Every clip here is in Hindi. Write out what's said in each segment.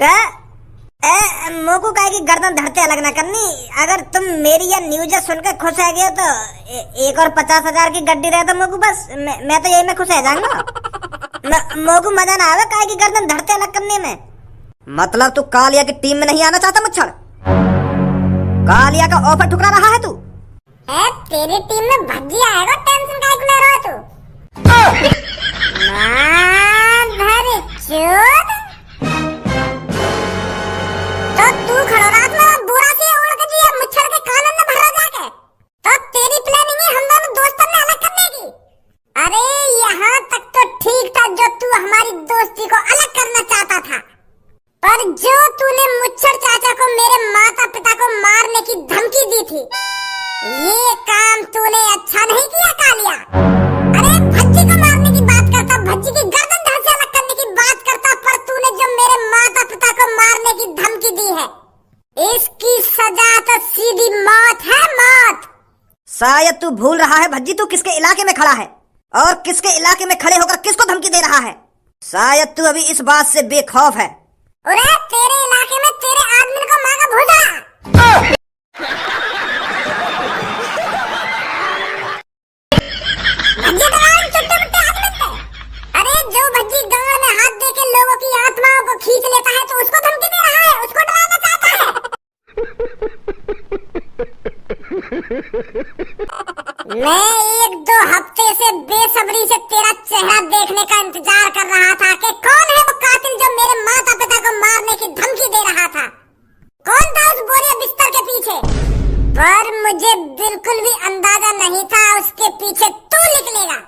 का मोकू काहे की गर्दन धरते अलग ना करनी। अगर तुम मेरी या न्यूज सुनकर खुश है गए तो एक और 50,000 की गड्डी रहे तो मोकू बस मैं तो यही में खुश है जाऊंगा। मोकू मजा ना आवे काहे की गर्दन धरते अलग करने में। मतलब तू कालिया की टीम में नहीं आना चाहता मुच्छड़? कालिया का ऑफर ठुकरा रहा है तू? तेरी टीम में भज्जी आएगा, टेंशन काहे को ले रहा है तू? मां चोद तो तू खड़ा रात में बुरा से ओढ़ के जी मुच्छड़ के कानन में भरा जाके तो तेरी प्लानिंग है हम दोनों दोस्तों ने अलग करने की। अरे यहाँ तक तो ठीक था जो तू हमारी दोस्ती को अलग करना चाहता था, पर जो तूने मुच्छड़ चाचा को मेरे माता पिता को मारने की धमकी दी थी, ये काम तूने अच्छा नहीं किया कालिया। अरे भज्जी को मारने की बात करता, भज्जी की गर्दन धड़ से अलग करने की बात करता, पर तूने जो मेरे माता पिता को मारने की धमकी दी है, इसकी सजा तो सीधी मौत है, मौत। शायद तू भूल रहा है भज्जी तू किसके इलाके में खड़ा है और किसके इलाके में खड़े होकर किसको धमकी दे रहा है। शायद तू अभी इस बात से बेखौफ है। अरे तेरे इलाके में तेरे आदमी को मांगा भूजा। अरे जो भज्जी गंगा में हाथ दे के लोगों की आत्माओं को खींच लेता है तो उसको धमकी दे रहा है, उसको डराना चाहता है। मैं 1-2 हफ्ते से बेसब्री से तेरा चेहरा देखने का इंतजार कर रहा था कि कौन है वो कातिल जो मेरे माता पिता को मारने की धमकी दे रहा था। कौन था उस बोरिया बिस्तर के पीछे? पर मुझे बिल्कुल भी अंदाजा नहीं था उसके पीछे तू निकलेगा।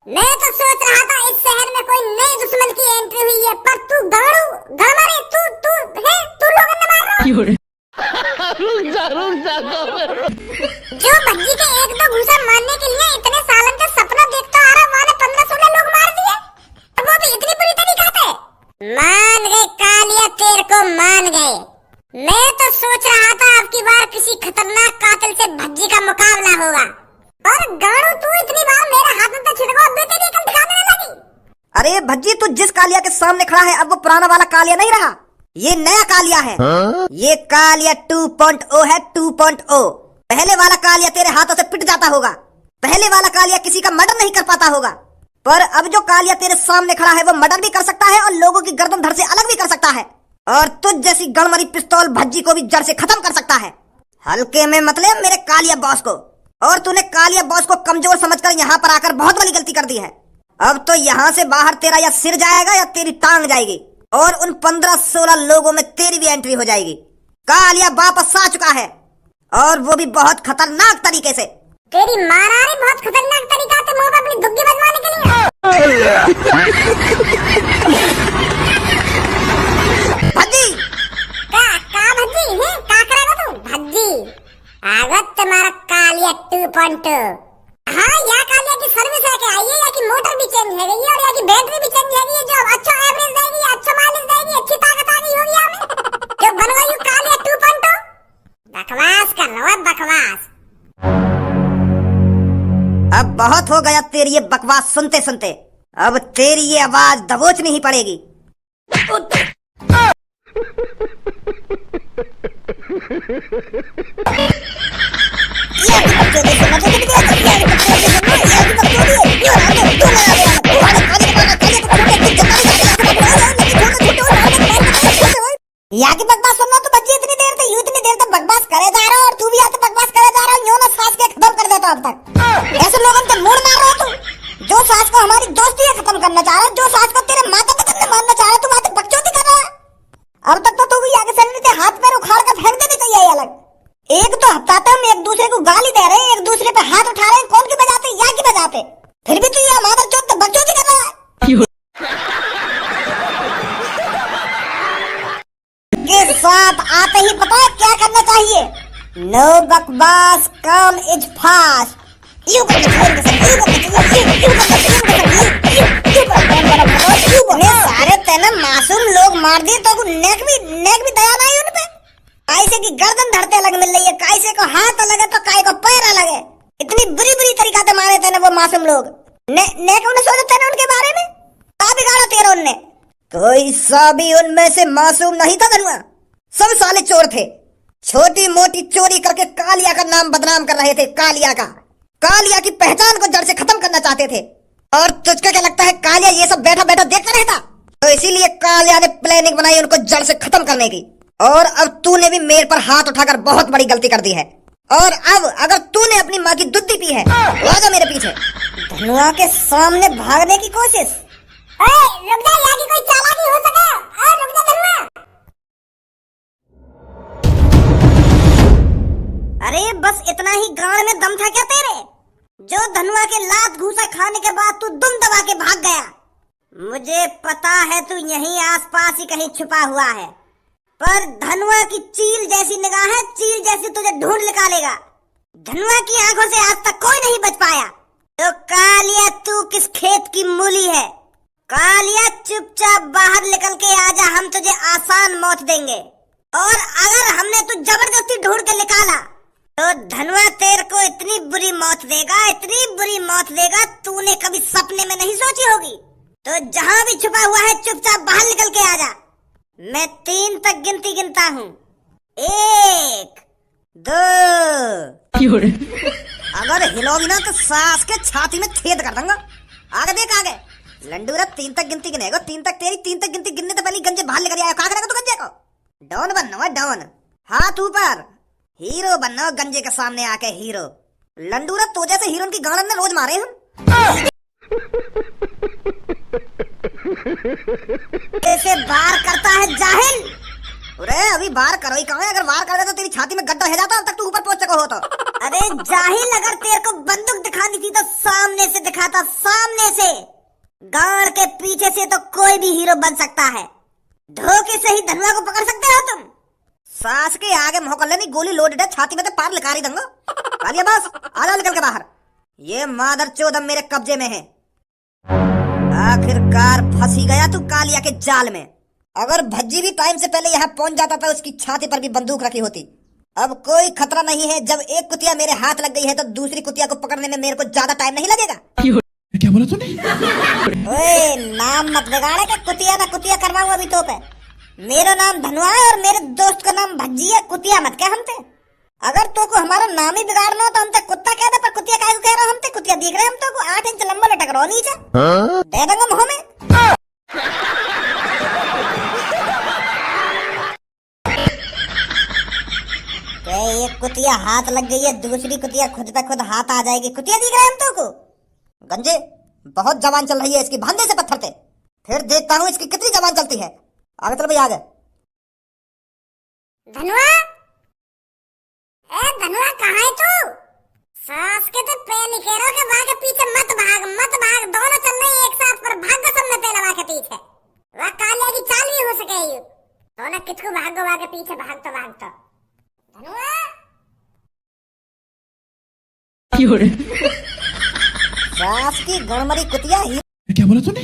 मैं तो सोच रहा था इस शहर में कोई नए दुश्मन की एंट्री हुई है, पर तू गाड़ू तू लोगों ने मार रहा है। जो भज्जी के 1-2 घूसा मारने के लिए इतने सालन का सपना देखता आ रहा, माने 15-16 लोग मार दिए, वो भी इतनी बुरी तरीका से। मान गए कालिया, तेरे को मान गए। मैं तो सोच रहा था अब की बार किसी खतरनाक कातिल से भज्जी का मुकाबला होगा, पर गाड़ू तू इतनी बार मेरे हाथ में तो छिड़का, अब तेरी अकल दिखाने लगी। अरे भज्जी तू जिस कालिया के सामने खड़ा है अब वो पुराना वाला कालिया नहीं रहा, ये नया कालिया है। ये कालिया 2.0 है, 2.0। पहले वाला कालिया तेरे हाथों से पिट जाता होगा, पहले वाला कालिया किसी का मर्डर नहीं कर पाता होगा, पर अब जो कालिया तेरे सामने खड़ा है वो मर्डर भी कर सकता है और लोगों की गर्दन धड़ से अलग भी कर सकता है, और तुझ जैसी गणमरी पिस्तौल भज्जी को भी जड़ से खत्म कर सकता है। हल्के में मतलब मेरे कालिया बॉस को। और तूने कालिया बॉस को कमजोर समझकर यहाँ पर आकर बहुत बड़ी गलती कर दी है। अब तो यहाँ से बाहर तेरा या सिर जाएगा या तेरी टांग जाएगी, और उन 15-16 लोगों में तेरी भी एंट्री हो जाएगी। कालिया वापस आ चुका है, और वो भी बहुत खतरनाक तरीके से। तेरी मारारी बहुत खतरनाक तरीका से मुंह पे अपनी दुग्गी बजवाने के लिए। भज्जी का भज्जी है, का करेगा तू भज्जी? आगत तुम्हारा कालिया 2.2। हाँ, या कालिया की सर्विस है क्या? ये या की मोटर भी चेंज है गई और या की बैटरी भी चेंज है गई, जो अच्छा एवरेज देगी, अच्छा माइलेज देगी, अच्छी ताकत आ गई होगी हमें, जो बन गई कालिया 2.2। बकवास कर रहा है, बकवास। अब बहुत हो गया तेरी ये बकवास सुनते सुनते, अब तेरी ये आवाज दबोचनी ही पड़ेगी। यहाँ की बकवास सुनना तो बच्ची इतनी देर तक बकवास करे जा रहा, और तू भी आते बकवास करे जा रहा, यूं ना सास के खत्म कर देता अब तक। ऐसे लोगों को मूड मार रहा तू, जो सास को हमारी दोस्ती है खत्म करना चाह रहा, जो सास को तेरे माता पिता ने मारना चाह रहा, तू आते बकचोदी कर रहा है। अब तक तो तू भी आगे चलने से हाथ पैर उखाड़ कर फेंक देनी चाहिए अलग। एक तो हफ्ता हम एक दूसरे को गाली दे रहे हैं, एक दूसरे पे हाथ उठा रहे हैं, कौन की बजाते या की बजाते, फिर भी तू ये हमारा चोट बकचोदी कर रहा है। के साथ आते ही पता है क्या करना चाहिए? नो बकवास, काम इज फास्ट। सारे तेने मासूम लोग मार दिए तो नेक भी दया नहीं उन पे। कैसे की गर्दन धरते अलग मिल रही है, कैसे को हाथ अलग है तो काय को पैर अलग है। इतनी बुरी बुरी तरीका से मारे तेने वो मासूम लोग। नेक उन्हें सोचा तेने उनके बारे में, का बिगाड़ा तेरा उनने। कोई सा भी उनमें से मासूम नहीं था धनुआ। सब साले चोर थे। छोटी मोटी चोरी करके कालिया का नाम बदनाम कर रहे थे। कालिया की पहचान को जड़ से खत्म करना चाहते थे। और तुझको क्या लगता है कालिया ये सब बैठा बैठा देखता रहता? तो इसीलिए कालिया ने प्लानिंग बनाई उनको जड़ से खत्म करने की। और अब तूने भी मेरे पर हाथ उठाकर बहुत बड़ी गलती कर दी है। और अब अगर तूने अपनी माँ की दूध पी है तो आजा मेरे पीछे। धनुआ के सामने भागने की कोशिश। रुक जा, यहाँ की कोई चालाकी हो सके। रुक जा धनुआ। अरे बस इतना ही गाड़ में दम था क्या तेरे, जो धनुआ के लात घूसा खाने के बाद तू दुम दबा के भाग गया? मुझे पता है तू यहीं आसपास ही कहीं छुपा हुआ है, पर धनुआ की चील जैसी निगाह है, चील जैसी तुझे ढूंढ निकालेगा। धनुआ की आंखों से आज तक कोई नहीं बच पाया। तो कालिया तू किस खेत की मूली है? कालिया चुपचाप बाहर निकल के आजा, हम तुझे आसान मौत देंगे। और अगर हमने तू जबरदस्ती ढूंढ के निकाला तो धनुआ तेरे को इतनी बुरी मौत देगा, इतनी बुरी मौत देगा तूने कभी सपने में नहीं सोची होगी। तो जहां भी छुपा हुआ है चुपचाप बाहर निकल के आजा। मैं 3 तक गिनती गिनता हूँ। 1 2। अगर हिलोगी ना तो सास के छाती में छेद कर दूंगा। आगे देख आगे। लंडूरा 3 तक गिनती गिनेगा। 3 तक तेरी 3 तक गिनती गिनने तो पहले गंजे बाहर लेकर आया। क्या करेगा तू गंजे को? डॉन बनना है डॉन, हाथ ऊपर। हीरो बनना गंजे के सामने आके हीरो। लंडूरा तो जैसे हीरो की गाड़न में रोज मारे हम। कैसे बार करता है जाहिल? अरे अभी बार करो ही कहाँ है? अगर बार कर दे तो तेरी छाती में गड्ढा है जाता, अब तक तू ऊपर पहुंच सको हो तो। अरे जाहिल, अगर तेरे को बंदूक दिखानी थी तो सामने से दिखाता, सामने से। गाड़ के पीछे से तो कोई भी हीरो बन सकता है। धोखे से ही धनुआ को पकड़ सकते हो तुम। सास के आगे मोहकल नहीं, गोली लोडेड है, छाती में तो पार लिकारी दूंगा। कालिया बस आजा निकल के बाहर। ये मादर चोदम मेरे कब्जे में है। आखिरकार फंसी गया तू कालिया के जाल में। अगर भज्जी भी टाइम से पहले यहाँ पहुंच जाता था, उसकी छाती पर भी बंदूक रखी होती। अब कोई खतरा नहीं है। जब एक कुतिया मेरे हाथ लग गई है तो दूसरी कुतिया को पकड़ने में मेरे को ज्यादा टाइम नहीं लगेगा। क्या बोला तूने? ओए नाम मत बिगाड़े का कुतिया ना कुतिया करवाऊं अभी तो पे। मेरा नाम धनुआ है और मेरे दोस्त का नाम भज्जी है। कुतिया मत कह हमते। अगर तो को हमारा नाम ही बिगाड़ना हो तो हमते कुत्ता कह दे, पर कुतिया काहे को कह रहा? हमते कुतिया दिख रहे हम तो को 8 इंच लंबा लटक रहा नीचे। दे दूंगा मुंह में। एक कुतिया हाथ लग गई है, दूसरी कुतिया खुद पे खुद हाथ आ जाएगी। कुतिया दिख रहा है हम तो को। गंजे बहुत जवान चल रही है इसकी, भांदे से पत्थर थे। फिर देखता हूँ इसकी कितनी जवान चलती है। आगे चल भाई आगे। धनुआ, धनुआ कहाँ है तू? सास के तो पैर निखेरो के वहाँ के पीछे मत भाग, मत भाग। दोनों चल रहे एक साथ, पर भाग को सबने पहले वहाँ के पीछे। वह कालिया की चाल भी हो सके यू। दोनों किसको भागो वहाँ के पीछे, भाग तो। धनुआ सास की गणमरी कुतिया हीरो। क्या बोला तूने?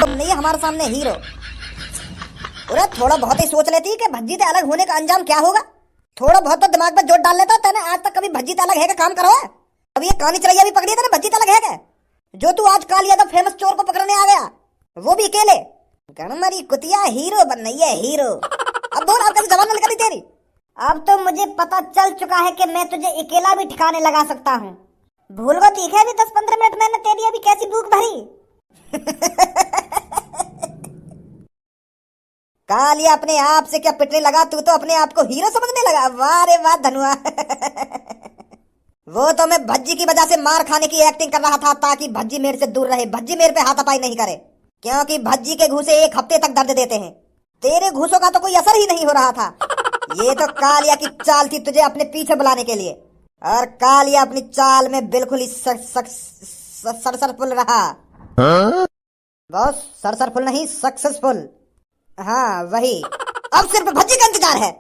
तुम नहीं हमारे सामने हीरो। अरे थोड़ा बहुत ही सोच लेती कि भज्जी से अलग होने का अंजाम क्या होगा। थोड़ा बहुत तो दिमाग में जोर डाल लेता। तेने आज तक कभी भज्जी से अलग है का काम करो है? अभी ये कानी चढ़ैया भी पकड़ी तेने, भज्जी से अलग है क्या? जो तू आज कालिया तो फेमस चोर को पकड़ने आ गया, वो भी अकेले। गणमरी कुतिया हीरो बन रही है, हीरो। अब बोल अब कभी जवान निकली तेरी। अब तो मुझे पता चल चुका है कि मैं तुझे अकेला भी ठिकाने लगा सकता हूँ। भूल को दिखे अभी 10-15 मिनट मैंने तेरी अभी कैसी भूख भरी। कालिया अपने आप से क्या पिटने लगा? तू तो अपने आप को हीरो समझने लगा। वाह रे वाह धनुआ। वो तो मैं भज्जी की वजह से मार खाने की एक्टिंग कर रहा था ताकि भज्जी मेरे से दूर रहे, भज्जी मेरे पे हाथापाई नहीं करे। क्योंकि भज्जी के घूसे 1 हफ्ते तक दर्द देते हैं। तेरे घूसों का तो कोई असर ही नहीं हो रहा था। ये तो कालिया की चाल थी तुझे अपने पीछे बुलाने के लिए। और कालिया अपनी चाल में बिल्कुल ही सक्सेसफुल रहा। बॉस सरसरफुल नहीं, सक्सेसफुल। हाँ वही। अब सिर्फ भज्जी का इंतजार है।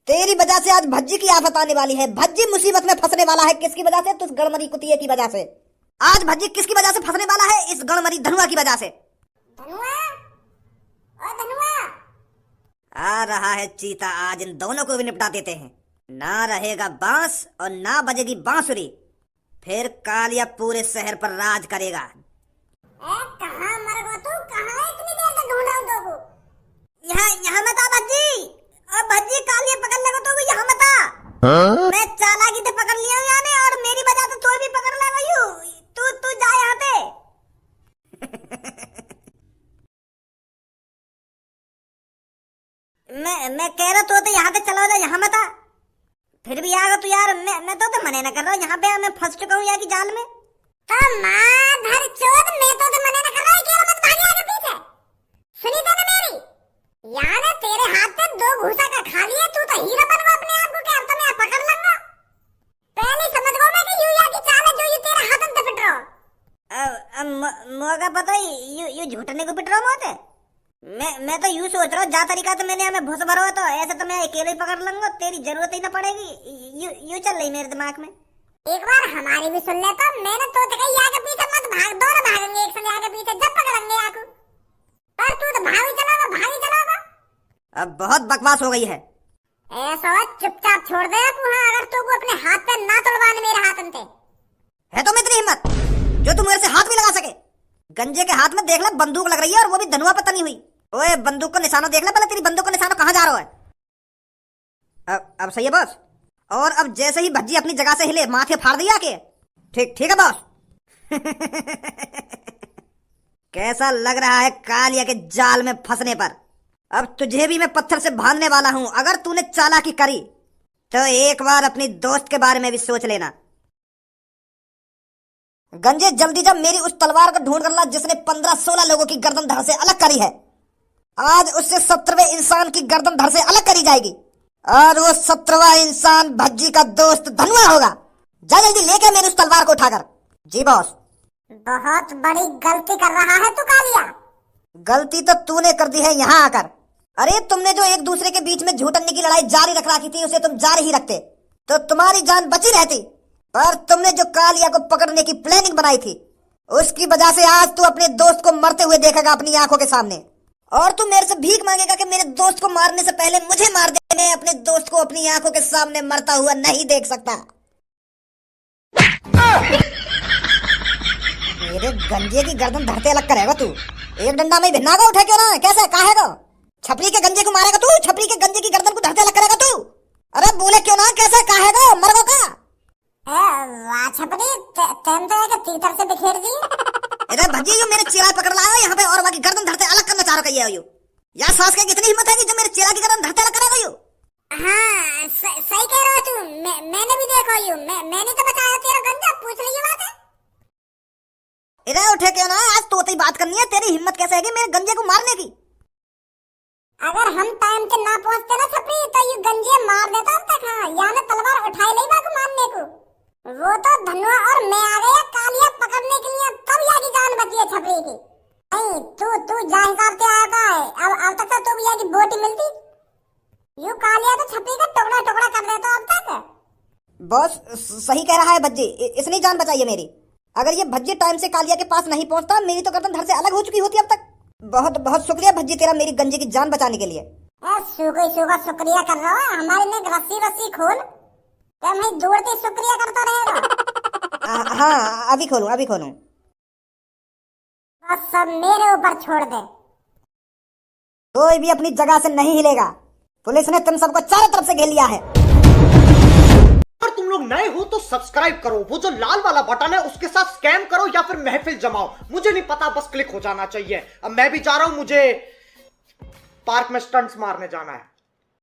तेरी वजह से आज भज्जी की आफत आने वाली है। भज्जी मुसीबत में फंसने वाला है। किसकी वजह से? तुझ गणमरी कुतिये की वजह से। आज भज्जी किसकी वजह से फंसने वाला है? इस गणमरी धनुआ की वजह से। धनुआ, ओ धनुआ। आ रहा है चीता, आज इन दोनों को भी निपटा देते हैं। ना रहेगा बांस और ना बजेगी बांसुरी, फिर कालिया पूरे शहर पर राज करेगा। कहाँ मर गो तू? कहाँ इतनी देर से ढूंढा हूँ तो? मैं चालाकी से पकड़ लिया हूँ यानी, और मेरी वजह से तू भी पकड़ ले गई हूँ। तू जा यहाँ पे। मैं कह रहा तो यहाँ से चला जा, यहाँ मत आ। फिर भी आगा तू यार, मैं तो मना न कर रहा हूँ, यहाँ पे मैं फंस चुका हूँ यहाँ की जाल में। तो माधर चोद, मैं तो मना न कर रहा हूँ, क्यों मत भागे आगे पीछे। सुनी तो ना मेरी, यार तेरे हाथ में 2 घूसा का खा लिया, तू तो हीरा बन गया अपने आप को, क्या तो मैं पकड़ लूंगा। पहले समझ गो मैं कि यू या की चाल है जो यू तेरे हाथ में पिट रहा। मोगा पता ही यू झूठने को पिट रहा हूँ मोते। मैं तो यूं सोच रहा हूँ, जा तरीका तो मैंने हमें भूस भरा हुआ, तो ऐसे तो मैं अकेले ही पकड़ लूंगा, तेरी जरूरत ही ना पड़ेगी। यू चल रही मेरे दिमाग में। एक बार हमारी भी सुन ले तो, मैंने तो कही आगे पीछे मत भाग, दोनों भागेंगे एक संग आगे पीछे, जब पकड़ेंगे आकू। पर तू तो भाग ही चलागा। अब बहुत बकवास हो गई है। ऐसा चुपचाप छोड़ दे तू, हाँ, अगर तू को अपने हाथ पे ना तोड़वाने मेरे हाथ अंते है तो इतनी हिम्मत जो तू मेरे से हाथ भी लगा सके। गंजे के हाथ में देख ले बंदूक लग रही है, और वो भी धनुआ पता नहीं हुई। ओए बंदूक को निशाना देख ले पहले, तेरी बंदूक को निशाना कहाँ जा रहा है। अब सही है बॉस। और अब जैसे ही भज्जी अपनी जगह से हिले, माथे फाड़ दिया के। ठीक है बॉस। कैसा लग रहा है कालिया के जाल में फंसने पर। अब तुझे भी मैं पत्थर से बांधने वाला हूं। अगर तूने चालाकी करी तो एक बार अपनी दोस्त के बारे में भी सोच लेना। गंजे जल्दी जब मेरी उस तलवार को ढूंढ कर ला जिसने 15-16 लोगों की गर्दन धड़ से अलग करी है। आज उससे 17वें इंसान की गर्दन धड़ से अलग करी जाएगी, और वो 17वां इंसान भज्जी का दोस्त धनुआ होगा। जा जल्दी लेके मेरी उस तलवार को उठाकर। जी बॉस। बहुत बड़ी गलती कर रहा है तू कालिया। गलती तो तूने कर दी है यहाँ आकर। अरे तुमने जो एक दूसरे के बीच में झूठने की लड़ाई जारी रख रखी थी, उसे तुम जारी ही रखते तो तुम्हारी जान बची रहती। पर तुमने जो कालिया को पकड़ने की प्लानिंग बनाई थी, उसकी वजह से आज तू अपने दोस्त को मरते हुए देखेगा अपनी आंखों के सामने। और तू मेरे से भीख मांगेगा कि मेरे दोस्त को मारने से पहले मुझे मार दे। मैं अपने दोस्त को अपनी आंखों के सामने मरता हुआ नहीं देख सकता। मेरे गंजे की गर्दन धरते अलग करेगा तू। एक डंडा में भिन्ना को उठा क्यों ना, कैसे काहेगा? छपरी के गंजे को मारेगा तू? छपरी के गंजे की गर्दन को धरते अलग करेगा तू? अरे बोले क्यों ना, कैसे काहेगा? मरगो का वाह छपरी, तेम तो है कि तीतर से बिखेर दी। इधर भज्जी जो मेरे चेला पकड़ लाया यहाँ पे, और बाकी गर्दन धरते अलग करना चाह रहा है। यार सास के कितनी हिम्मत है कि जो मेरे चेला की गर्दन धरते अलग करेगा। हाँ सही कह रहा तू, मैंने भी देखा यू, मैंने तो बताया तेरा गंजा, पूछ रही बात है। इधर उठे क्यों ना, आज तोते ही बात करनी है। तेरी हिम्मत कैसे है मेरे गंजे को मारने की? अगर हम टाइम से ना पहुंचते ना छपरी, तो ये गंजे मार देता अब तक। हाँ, यहाँ तलवार उठाई नहीं बाकू मारने को। वो तो धनुआ और मैं आ गया कालिया पकड़ने के लिए, तब यहाँ की जान बची है छपरी की। नहीं तू जा हिसाब से आया था, अब तक तो तू भी यहाँ की बोटी मिलती। यू कालिया तो छपरी का टुकड़ा टुकड़ा कर देता अब तक। बॉस सही कह रहा है भज्जी, इसने जान बचाई है मेरी। अगर ये भज्जी टाइम से कालिया के पास नहीं पहुंचता, मेरी तो गर्दन धड़ से अलग हो चुकी होती अब तक। बहुत बहुत शुक्रिया भज्जी तेरा मेरी गंजे की जान बचाने के लिए। सूखा शुक्रिया कर रहा है, हमारी ने रस्सी खोल, तो मैं दौड़ते शुक्रिया करता रहेगा। हाँ अभी खोलूं। बस सब मेरे ऊपर छोड़ दे। कोई भी अपनी जगह से नहीं हिलेगा। पुलिस ने तुम सबको चारों तरफ से घेर लिया है। अगर तुम लोग नए हो तो सब्सक्राइब करो, वो जो लाल वाला बटन है उसके साथ स्कैम करो या फिर महफिल जमाओ, मुझे नहीं पता, बस क्लिक हो जाना चाहिए। अब मैं भी जा रहा हूं, मुझे पार्क में स्टंट्स मारने जाना है।